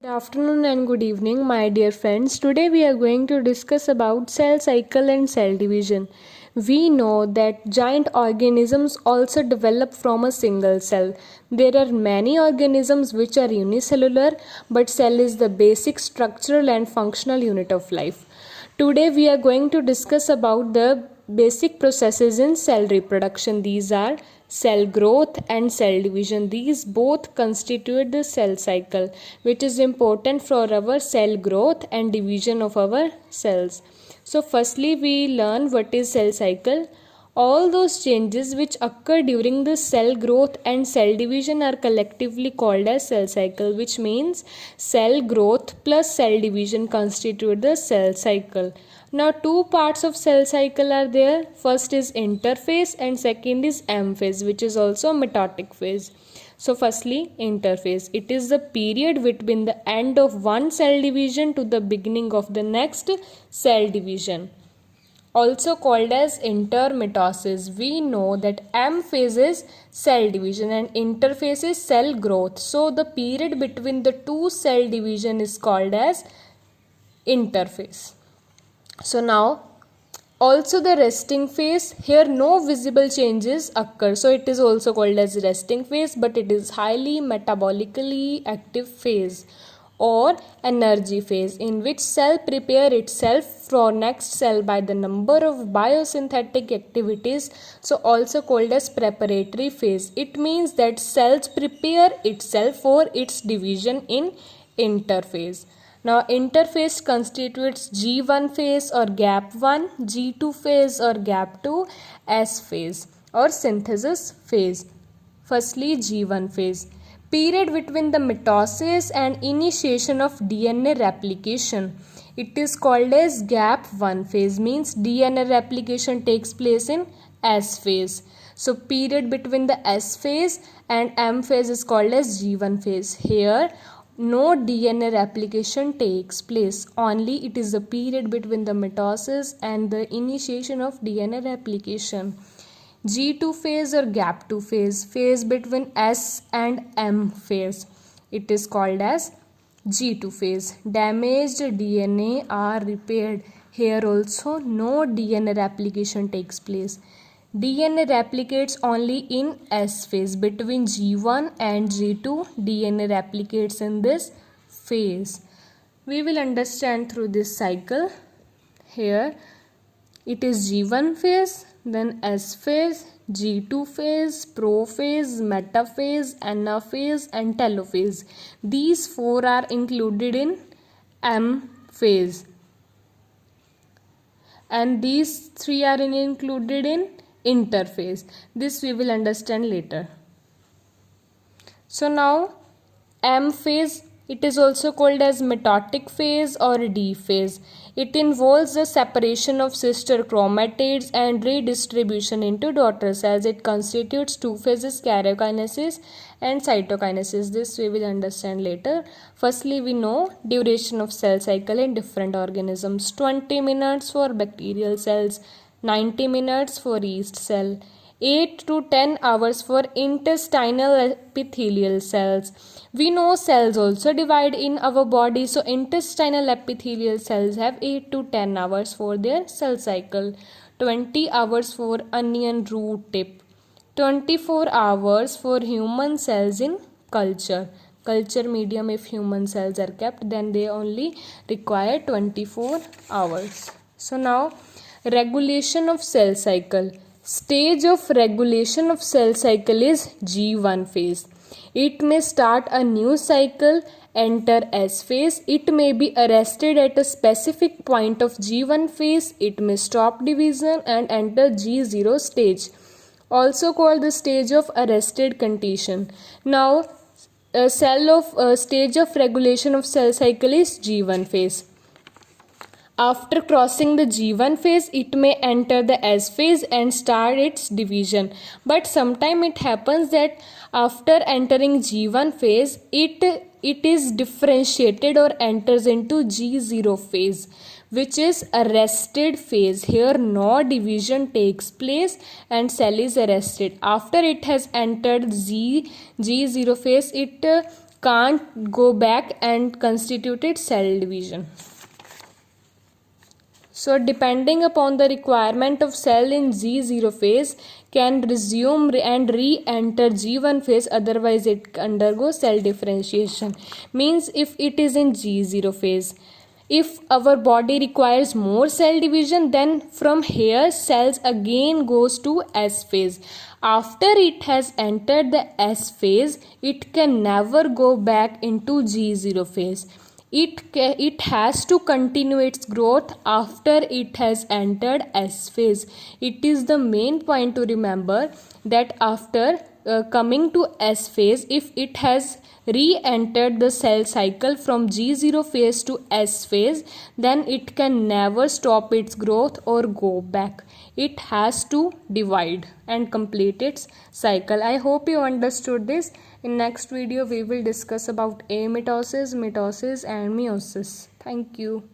Good afternoon and good evening, my dear friends. Today we are going to discuss about cell cycle and cell division. We know that giant organisms also develop from a single cell. There are many organisms which are unicellular, but cell is the basic structural and functional unit of life. Today we are going to discuss about the basic processes in cell reproduction. These are cell growth and cell division. These both constitute the cell cycle, which is important for our cell growth and division of our cells. So firstly we learn what is cell cycle. All those changes which occur during the cell growth and cell division are collectively called as cell cycle, which means cell growth plus cell division constitute the cell cycle. Now two parts of cell cycle are there. First is interphase and second is M phase, which is also mitotic phase. So firstly interphase. It is the period between the end of one cell division to the beginning of the next cell division, also called as intermitosis. We know that M phase is cell division and interphase is cell growth. So the period between the two cell division is called as interphase. So now also the resting phase, here no visible changes occur, so it is also called as resting phase, but it is highly metabolically active phase or energy phase, in which cell prepare itself for next cell by the number of biosynthetic activities, so also called as preparatory phase. It means that cells prepare itself for its division in interphase. Now interphase constitutes G1 phase or gap 1, G2 phase or gap 2, S phase or synthesis phase. Firstly G1 phase. Period between the mitosis and initiation of DNA replication. It is called as gap 1 phase, means DNA replication takes place in S phase. So period between the S phase and M phase is called as G1 phase. Here no DNA replication takes place, only it is the period between the mitosis and the initiation of DNA replication. G2 phase or gap 2 phase, phase between S and M phase, it is called as G2 phase. Damaged DNA are repaired. Here also no DNA replication takes place. DNA replicates only in S phase. Between G1 and G2, DNA replicates in this phase. We will understand through this cycle. Here it is G1 phase, then S phase, G2 phase, prophase, metaphase, anaphase and telophase. These four are included in M phase, and these three are included in interphase. This we will understand later. So now M phase, it is also called as mitotic phase or D phase. It involves the separation of sister chromatids and redistribution into daughter cells. It constitutes two phases, karyokinesis and cytokinesis. This we will understand later. Firstly, we know duration of cell cycle in different organisms. 20 minutes for bacterial cells, 90 minutes for yeast cell, 8 to 10 hours for intestinal epithelial cells. We know cells also divide in our body, so intestinal epithelial cells have 8 to 10 hours for their cell cycle, 20 hours for onion root tip, 24 hours for human cells in culture medium. If human cells are kept, then they only require 24 hours. So now regulation of cell cycle. Stage of regulation of cell cycle is G1 phase. It may start a new cycle, enter S phase. It may be arrested at a specific point of G1 phase. It may stop division and enter G0 stage, also called the stage of arrested condition. Now stage of regulation of cell cycle is G1 phase. After crossing the G1 phase, it may enter the S phase and start its division. But sometimes it happens that after entering G1 phase, it is differentiated or enters into G0 phase, which is arrested phase. Here no division takes place and cell is arrested. After it has entered G0 phase, it can't go back and constituted cell division. So depending upon the requirement of cell in G0 phase can resume and re-enter G1 phase, otherwise it undergoes cell differentiation. Means if it is in G0 phase, if our body requires more cell division, then from here cells again goes to S phase. After it has entered the S phase, it can never go back into G0 phase. It has to continue its growth after it has entered S phase. It is the main point to remember that after coming to S phase, if it has re-entered the cell cycle from G0 phase to S phase, then it can never stop its growth or go back. It has to divide and complete its cycle. I hope you understood this. In next video we will discuss about amitosis, mitosis and meiosis. Thank you.